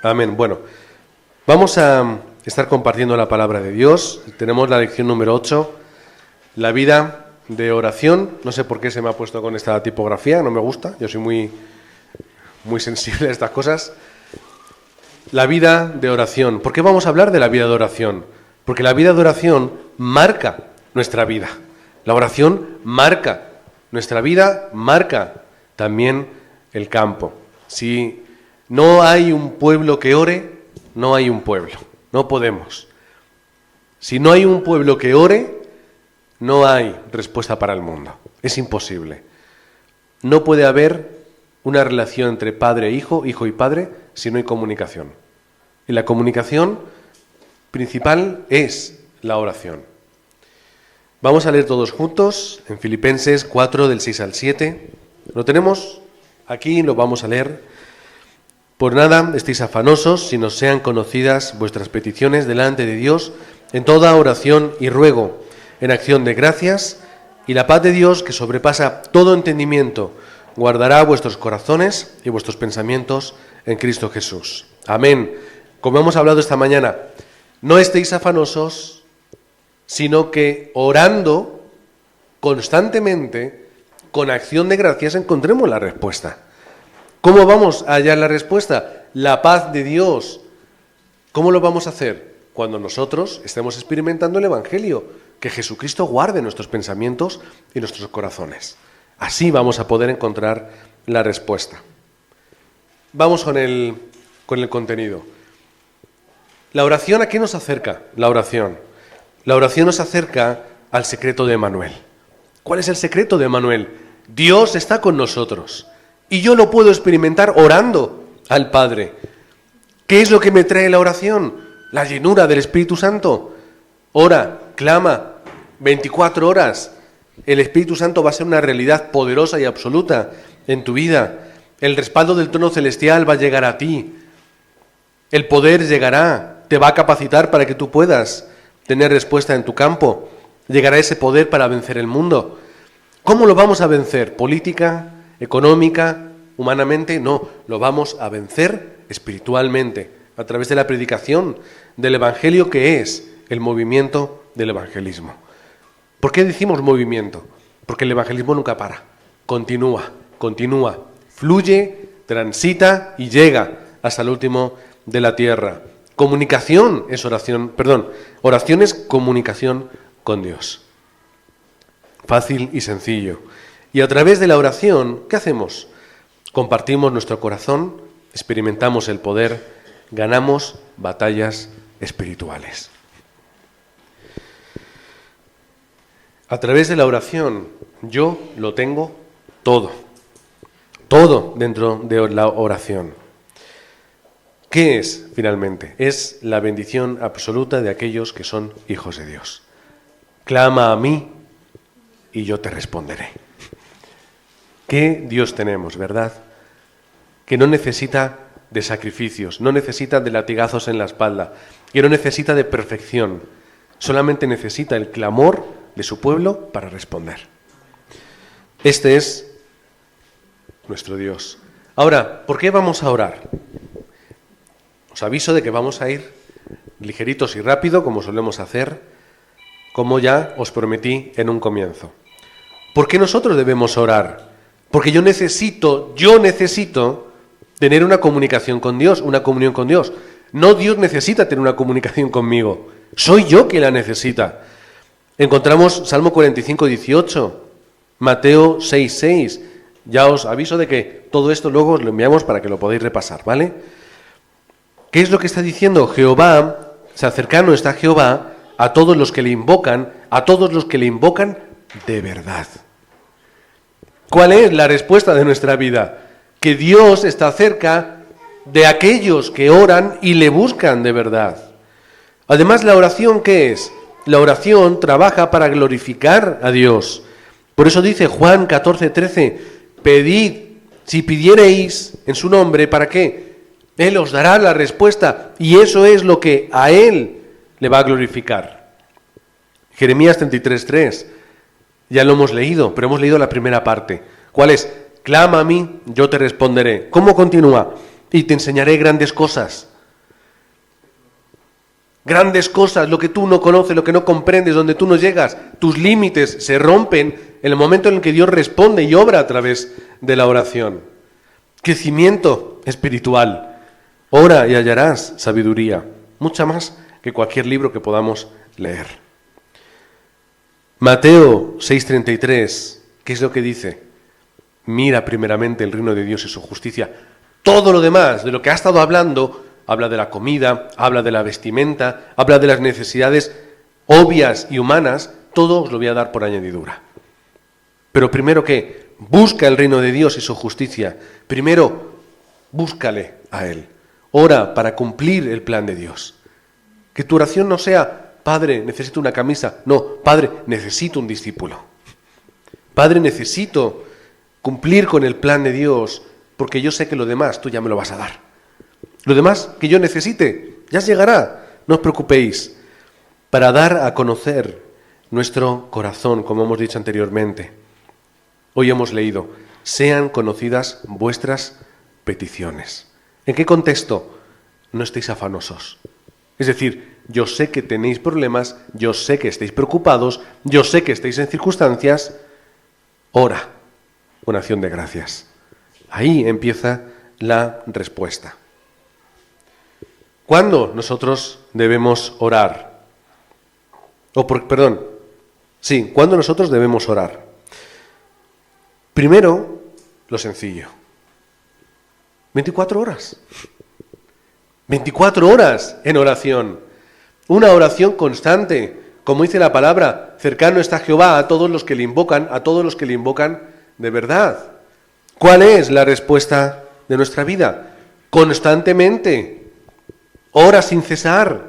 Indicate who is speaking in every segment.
Speaker 1: Amén. Bueno, vamos a estar compartiendo la palabra de Dios. Tenemos la lección número 8, la vida de oración. No sé por qué se me ha puesto con esta tipografía, no me gusta. Yo soy muy sensible a estas cosas. La vida de oración. ¿Por qué vamos a hablar de la vida de oración? Porque la vida de oración marca nuestra vida. La oración marca nuestra vida, marca también el campo. Si no hay un pueblo que ore, no hay un pueblo. No podemos. Si no hay un pueblo que ore, no hay respuesta para el mundo. Es imposible. No puede haber una relación entre padre e hijo, hijo y padre, si no hay comunicación. Y la comunicación principal es la oración. Vamos a leer todos juntos en Filipenses 4, del 6 al 7. Lo tenemos aquí, lo vamos a leer. Por nada estéis afanosos, si no sean conocidas vuestras peticiones delante de Dios en toda oración y ruego, en acción de gracias, y la paz de Dios, que sobrepasa todo entendimiento, guardará vuestros corazones y vuestros pensamientos en Cristo Jesús. Amén. Como hemos hablado esta mañana, no estéis afanosos, sino que orando constantemente, con acción de gracias, encontremos la respuesta. ¿Cómo vamos a hallar la respuesta? La paz de Dios. ¿Cómo lo vamos a hacer? Cuando nosotros estemos experimentando el Evangelio, que Jesucristo guarde nuestros pensamientos y nuestros corazones. Así vamos a poder encontrar la respuesta. Vamos con el contenido. La oración, ¿a qué nos acerca? La oración nos acerca al secreto de Emmanuel. ¿Cuál es el secreto de Emmanuel? Dios está con nosotros. Y yo lo puedo experimentar orando al Padre. ¿Qué es lo que me trae la oración? La llenura del Espíritu Santo. Ora, clama, 24 horas. El Espíritu Santo va a ser una realidad poderosa y absoluta en tu vida. El respaldo del trono celestial va a llegar a ti. El poder llegará, te va a capacitar para que tú puedas tener respuesta en tu campo. Llegará ese poder para vencer el mundo. ¿Cómo lo vamos a vencer? ¿Política? ¿Económica? ¿Humanamente? No, lo vamos a vencer espiritualmente, a través de la predicación del Evangelio, que es el movimiento del evangelismo. ¿Por qué decimos movimiento? Porque el evangelismo nunca para, continúa, fluye, transita y llega hasta el último de la tierra. Comunicación es oración es comunicación con Dios. Fácil y sencillo. Y a través de la oración, ¿qué hacemos? Compartimos nuestro corazón, experimentamos el poder, ganamos batallas espirituales. A través de la oración, yo lo tengo todo dentro de la oración. ¿Qué es, finalmente? Es la bendición absoluta de aquellos que son hijos de Dios. Clama a mí y yo te responderé. ¿Qué Dios tenemos, verdad? Que no necesita de sacrificios, no necesita de latigazos en la espalda, que no necesita de perfección, solamente necesita el clamor de su pueblo para responder. Este es nuestro Dios. Ahora, ¿por qué vamos a orar? Os aviso de que vamos a ir ligeritos y rápido, como solemos hacer, como ya os prometí en un comienzo. ¿Por qué nosotros debemos orar? Porque yo necesito tener una comunicación con Dios, una comunión con Dios. No Dios necesita tener una comunicación conmigo, soy yo quien la necesita. Encontramos Salmo 45, 18, Mateo 6, 6. Ya os aviso de que todo esto luego os lo enviamos para que lo podáis repasar, ¿vale? ¿Qué es lo que está diciendo? Jehová, cercano está Jehová a todos los que le invocan, de verdad. ¿Cuál es la respuesta de nuestra vida? Que Dios está cerca de aquellos que oran y le buscan de verdad. Además, ¿la oración qué es? La oración trabaja para glorificar a Dios. Por eso dice Juan 14, 13, pedid, si pidiereis en su nombre, ¿para qué? Él os dará la respuesta y eso es lo que a Él le va a glorificar. Jeremías 33, 3. Ya lo hemos leído, pero hemos leído la primera parte. ¿Cuál es? Clama a mí, yo te responderé. ¿Cómo continúa? Y te enseñaré grandes cosas. Grandes cosas, lo que tú no conoces, lo que no comprendes, donde tú no llegas, tus límites se rompen en el momento en el que Dios responde y obra a través de la oración. Crecimiento espiritual. Ora y hallarás sabiduría, mucha más que cualquier libro que podamos leer. Mateo 6:33, ¿qué es lo que dice? Mira primeramente el reino de Dios y su justicia. Todo lo demás, de lo que ha estado hablando, habla de la comida, habla de la vestimenta, habla de las necesidades obvias y humanas, todo os lo voy a dar por añadidura. Pero primero, ¿qué? Busca el reino de Dios y su justicia. Primero, búscale a Él. Ora para cumplir el plan de Dios. Que tu oración no sea, Padre, necesito una camisa. No, Padre, necesito un discípulo. Padre, necesito cumplir con el plan de Dios, porque yo sé que lo demás tú ya me lo vas a dar. Lo demás que yo necesite, ya llegará. No os preocupéis. Para dar a conocer nuestro corazón, como hemos dicho anteriormente. Hoy hemos leído, sean conocidas vuestras peticiones. ¿En qué contexto? No estéis afanosos. Es decir, yo sé que tenéis problemas, yo sé que estáis preocupados, yo sé que estáis en circunstancias. Ora, una acción de gracias. Ahí empieza la respuesta. ¿Cuándo nosotros debemos orar? ¿Cuándo nosotros debemos orar? Primero, lo sencillo. 24 horas. 24 horas en oración. Una oración constante. Como dice la palabra, cercano está Jehová a todos los que le invocan, de verdad. ¿Cuál es la respuesta de nuestra vida? Constantemente. Ora sin cesar.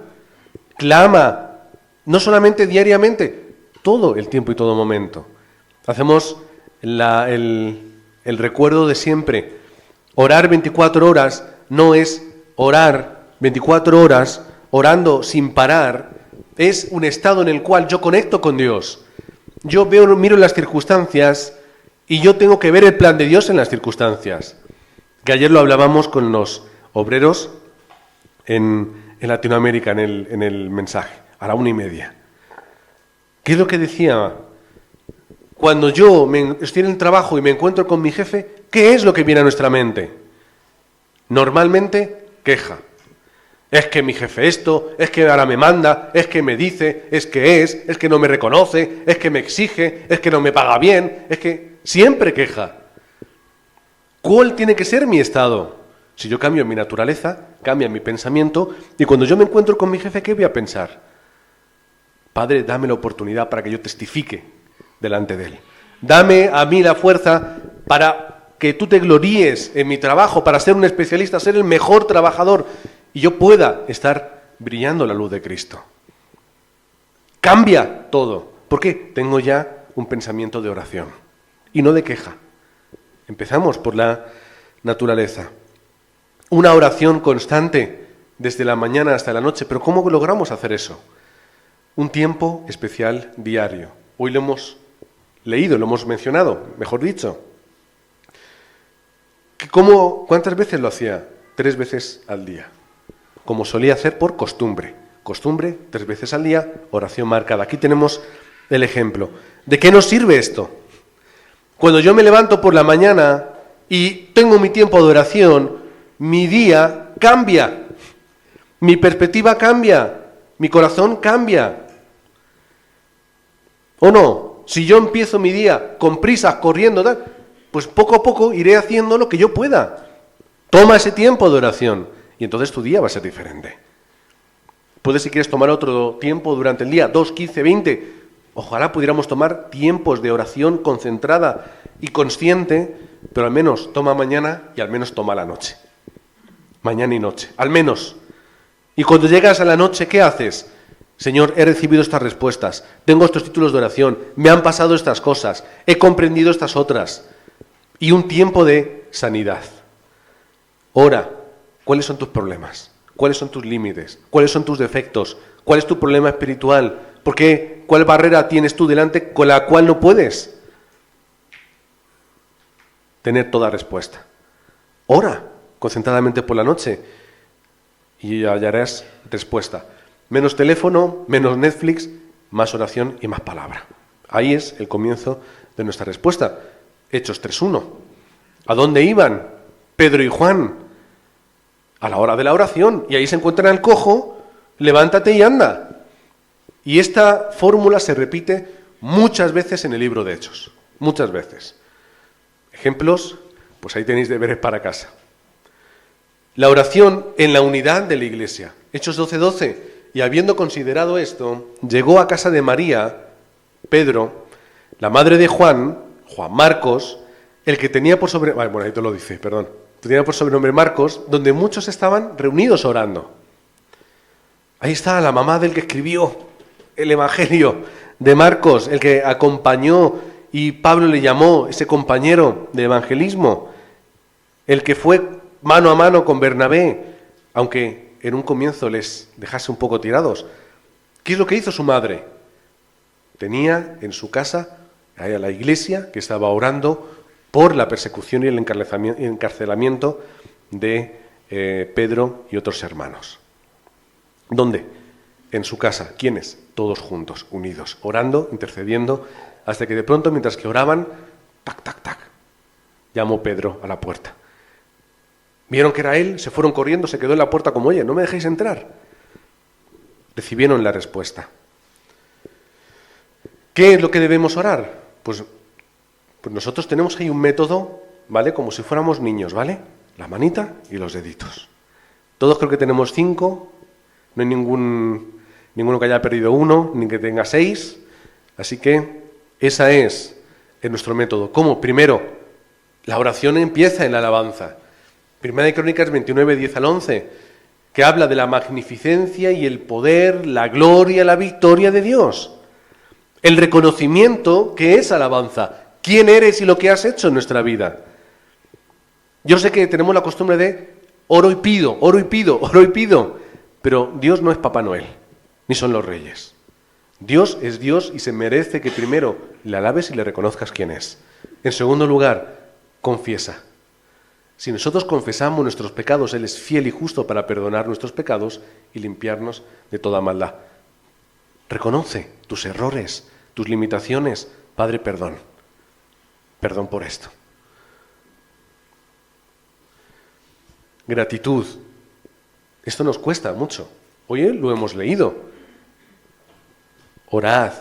Speaker 1: Clama. No solamente diariamente, todo el tiempo y todo momento. Hacemos el recuerdo de siempre. Orar 24 horas no es orar 24 horas, orando sin parar. Es un estado en el cual yo conecto con Dios. Yo miro las circunstancias y yo tengo que ver el plan de Dios en las circunstancias. Que ayer lo hablábamos con los obreros en Latinoamérica, en el mensaje, a la 1:30. ¿Qué es lo que decía? Cuando yo estoy en el trabajo y me encuentro con mi jefe, ¿qué es lo que viene a nuestra mente? Normalmente, queja. Es que mi jefe esto, es que ahora me manda, es que me dice, es que no me reconoce, es que me exige, es que no me paga bien, es que siempre queja. ¿Cuál tiene que ser mi estado? Si yo cambio mi naturaleza, cambia mi pensamiento, y cuando yo me encuentro con mi jefe, ¿qué voy a pensar? Padre, dame la oportunidad para que yo testifique delante de Él. Dame a mí la fuerza para que tú te gloríes en mi trabajo, para ser un especialista, ser el mejor trabajador, y yo pueda estar brillando la luz de Cristo. Cambia todo. ¿Por qué? Tengo ya un pensamiento de oración y no de queja. Empezamos por la naturaleza. Una oración constante desde la mañana hasta la noche. ¿Pero cómo logramos hacer eso? Un tiempo especial diario. Hoy lo hemos leído, lo hemos mencionado, mejor dicho. ¿Cuántas veces lo hacía? 3 veces al día. Como solía hacer por costumbre. Costumbre, 3 veces al día, oración marcada. Aquí tenemos el ejemplo. ¿De qué nos sirve esto? Cuando yo me levanto por la mañana y tengo mi tiempo de oración, mi día cambia. Mi perspectiva cambia. Mi corazón cambia. ¿O no? Si yo empiezo mi día con prisas, corriendo, pues poco a poco iré haciendo lo que yo pueda. Toma ese tiempo de oración y entonces tu día va a ser diferente. Puedes, si quieres, tomar otro tiempo durante el día, 2, 15, 20. Ojalá pudiéramos tomar tiempos de oración concentrada y consciente, pero al menos toma mañana y al menos toma la noche. Mañana y noche, al menos. Y cuando llegas a la noche, ¿qué haces? Señor, he recibido estas respuestas, tengo estos títulos de oración, me han pasado estas cosas, he comprendido estas otras. Y un tiempo de sanidad. Ora, ¿cuáles son tus problemas? ¿Cuáles son tus límites? ¿Cuáles son tus defectos? ¿Cuál es tu problema espiritual? ¿Por qué? ¿Cuál barrera tienes tú delante con la cual no puedes tener toda respuesta? Ora concentradamente por la noche y hallarás respuesta. Menos teléfono, menos Netflix, más oración y más palabra. Ahí es el comienzo de nuestra respuesta. Hechos 3:1. ¿A dónde iban Pedro y Juan? A la hora de la oración. Y ahí se encuentran al cojo, levántate y anda. Y esta fórmula se repite muchas veces en el libro de Hechos. Muchas veces. Ejemplos, pues ahí tenéis deberes para casa. La oración en la unidad de la Iglesia. Hechos 12:12. Y habiendo considerado esto, llegó a casa de María, Pedro, la madre de Juan Marcos, el que tenía por sobrenombre, bueno, ahí te lo dice, perdón, tenía por sobrenombre Marcos, donde muchos estaban reunidos orando. Ahí está la mamá del que escribió el Evangelio de Marcos, el que acompañó y Pablo le llamó ese compañero de evangelismo, el que fue mano a mano con Bernabé, aunque en un comienzo les dejase un poco tirados. ¿Qué es lo que hizo su madre? Tenía en su casa a la iglesia que estaba orando por la persecución y el encarcelamiento de Pedro y otros hermanos. ¿Dónde? En su casa. ¿Quiénes? Todos juntos, unidos, orando, intercediendo, hasta que de pronto, mientras que oraban, tac, tac, tac, llamó Pedro a la puerta. Vieron que era él, se fueron corriendo, se quedó en la puerta como, oye, ¿no me dejéis entrar? Recibieron la respuesta. ¿Qué es lo que debemos orar? Pues nosotros tenemos ahí un método, ¿vale? Como si fuéramos niños, ¿vale? La manita y los deditos. Todos creo que tenemos 5, no hay ninguno que haya perdido 1, ni que tenga 6, así que ese es nuestro método. ¿Cómo? Primero, la oración empieza en la alabanza. Primera de Crónicas 29, 10 al 11, que habla de la magnificencia y el poder, la gloria, la victoria de Dios. El reconocimiento que es alabanza. ¿Quién eres y lo que has hecho en nuestra vida? Yo sé que tenemos la costumbre de oro y pido, oro y pido, oro y pido, pero Dios no es Papá Noel, ni son los reyes. Dios es Dios y se merece que primero le alabes y le reconozcas quién es. En segundo lugar, confiesa. Si nosotros confesamos nuestros pecados, Él es fiel y justo para perdonar nuestros pecados y limpiarnos de toda maldad. Reconoce tus errores, tus limitaciones. Padre, perdón. Perdón por esto. Gratitud. Esto nos cuesta mucho. Hoy lo hemos leído. Orad.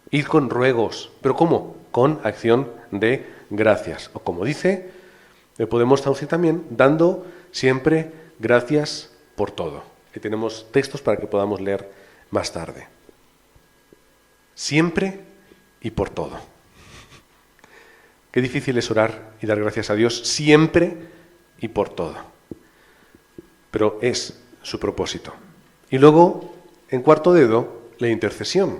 Speaker 1: Id con ruegos. ¿Pero cómo? Con acción de gracias. O como dice, podemos traducir también, dando siempre gracias por todo. Y tenemos textos para que podamos leer más tarde. Siempre y por todo. Qué difícil es orar y dar gracias a Dios siempre y por todo. Pero es su propósito. Y luego, en cuarto dedo, la intercesión.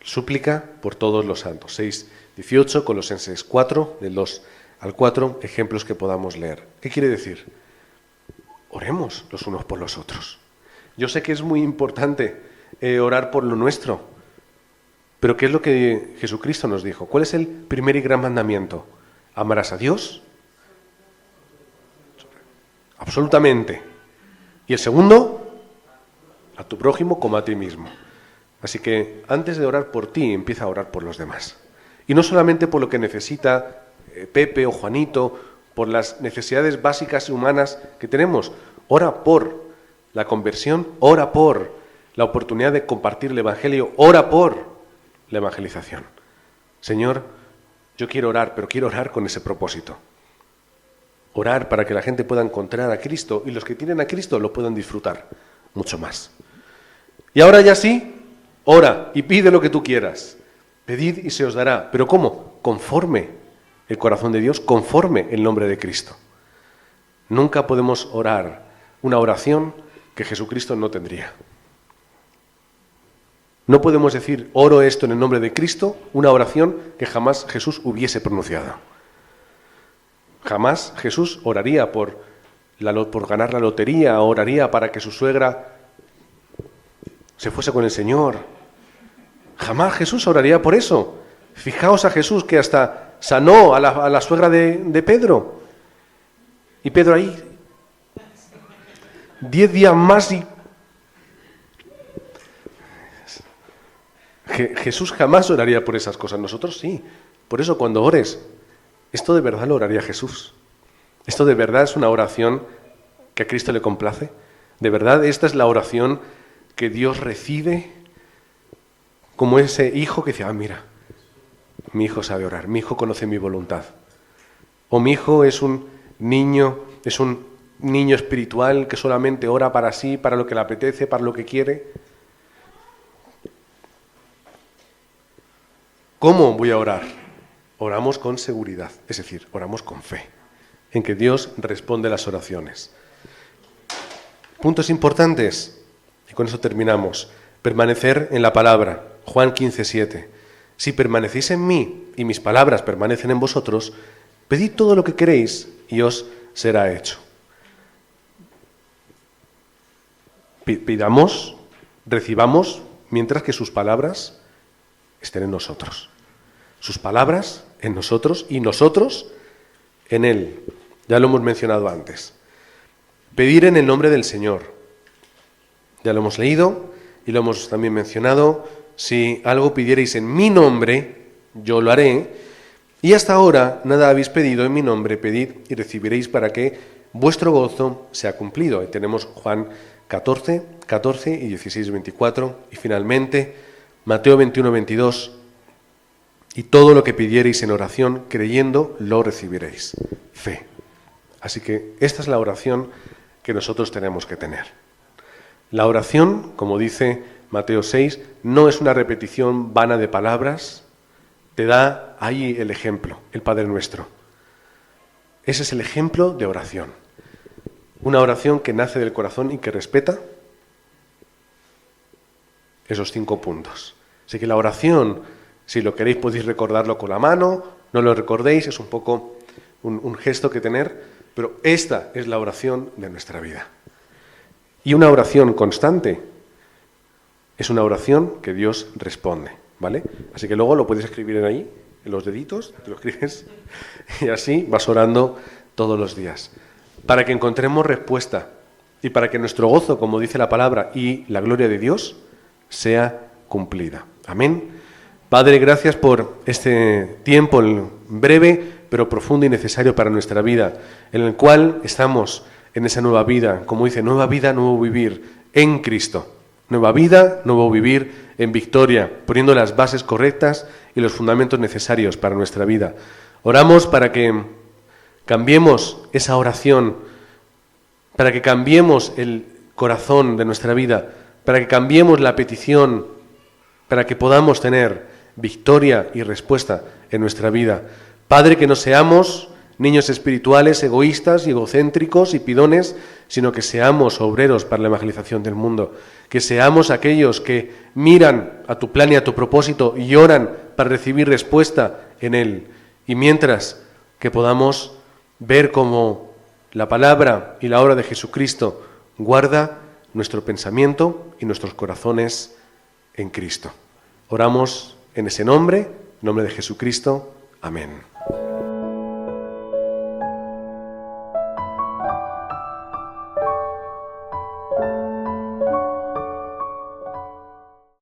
Speaker 1: Súplica por todos los santos. 6:18, Colosenses 4, del 2 al 4, ejemplos que podamos leer. ¿Qué quiere decir? Oremos los unos por los otros. Yo sé que es muy importante orar por lo nuestro, pero ¿qué es lo que Jesucristo nos dijo? ¿Cuál es el primer y gran mandamiento? ¿Amarás a Dios? Absolutamente. ¿Y el segundo? A tu prójimo como a ti mismo. Así que antes de orar por ti, empieza a orar por los demás. Y no solamente por lo que necesita Pepe o Juanito, por las necesidades básicas y humanas que tenemos. Ora por la conversión, ora por la oportunidad de compartir el Evangelio, ora por la evangelización. Señor, yo quiero orar, pero quiero orar con ese propósito. Orar para que la gente pueda encontrar a Cristo y los que tienen a Cristo lo puedan disfrutar mucho más. Y ahora ya sí, ora y pide lo que tú quieras. Pedid y se os dará. ¿Pero cómo? Conforme el corazón de Dios, conforme el nombre de Cristo. Nunca podemos orar una oración que Jesucristo no tendría. No podemos decir, oro esto en el nombre de Cristo, una oración que jamás Jesús hubiese pronunciado. Jamás Jesús oraría por ganar la lotería, oraría para que su suegra se fuese con el Señor. Jamás Jesús oraría por eso. Fijaos a Jesús que hasta sanó a la suegra de Pedro. Y Pedro ahí, 10 días más y... Jesús jamás oraría por esas cosas, nosotros sí. Por eso cuando ores, esto de verdad lo oraría Jesús. Esto de verdad es una oración que a Cristo le complace. De verdad esta es la oración que Dios recibe como ese hijo que dice, mira, mi hijo sabe orar, mi hijo conoce mi voluntad. O mi hijo es un niño espiritual que solamente ora para sí, para lo que le apetece, para lo que quiere. ¿Cómo voy a orar? Oramos con seguridad, es decir, oramos con fe, en que Dios responde las oraciones. Puntos importantes, y con eso terminamos. Permanecer en la palabra, Juan 15:7. Si permanecéis en mí y mis palabras permanecen en vosotros, pedid todo lo que queréis y os será hecho. Pidamos, recibamos, mientras que sus palabras estén en nosotros. Sus palabras en nosotros y nosotros en Él. Ya lo hemos mencionado antes. Pedir en el nombre del Señor. Ya lo hemos leído y lo hemos también mencionado. Si algo pidierais en mi nombre, yo lo haré. Y hasta ahora nada habéis pedido en mi nombre, pedid y recibiréis para que vuestro gozo sea cumplido. Ahí tenemos Juan 14 y 16:24. Y finalmente Mateo 21:22. Y todo lo que pidierais en oración, creyendo, lo recibiréis. Fe. Así que esta es la oración que nosotros tenemos que tener. La oración, como dice Mateo 6, no es una repetición vana de palabras. Te da ahí el ejemplo, el Padre Nuestro. Ese es el ejemplo de oración. Una oración que nace del corazón y que respeta esos 5 puntos. Así que la oración, si lo queréis podéis recordarlo con la mano, no lo recordéis, es un poco un gesto que tener, pero esta es la oración de nuestra vida. Y una oración constante es una oración que Dios responde, ¿vale? Así que luego lo puedes escribir ahí, en los deditos, te lo escribes, y así vas orando todos los días. Para que encontremos respuesta y para que nuestro gozo, como dice la palabra, y la gloria de Dios sea cumplida. Amén. Padre, gracias por este tiempo breve, pero profundo y necesario para nuestra vida, en el cual estamos en esa nueva vida, como dice, nueva vida, nuevo vivir en Cristo. Nueva vida, nuevo vivir en victoria, poniendo las bases correctas y los fundamentos necesarios para nuestra vida. Oramos para que cambiemos esa oración, para que cambiemos el corazón de nuestra vida, para que cambiemos la petición, para que podamos tener victoria y respuesta en nuestra vida. Padre, que no seamos niños espirituales, egoístas y egocéntricos y pidones, sino que seamos obreros para la evangelización del mundo, que seamos aquellos que miran a tu plan y a tu propósito y oran para recibir respuesta en él. Y mientras que podamos ver cómo la palabra y la obra de Jesucristo guarda nuestro pensamiento y nuestros corazones en Cristo. Oramos en ese nombre, en nombre de Jesucristo. Amén.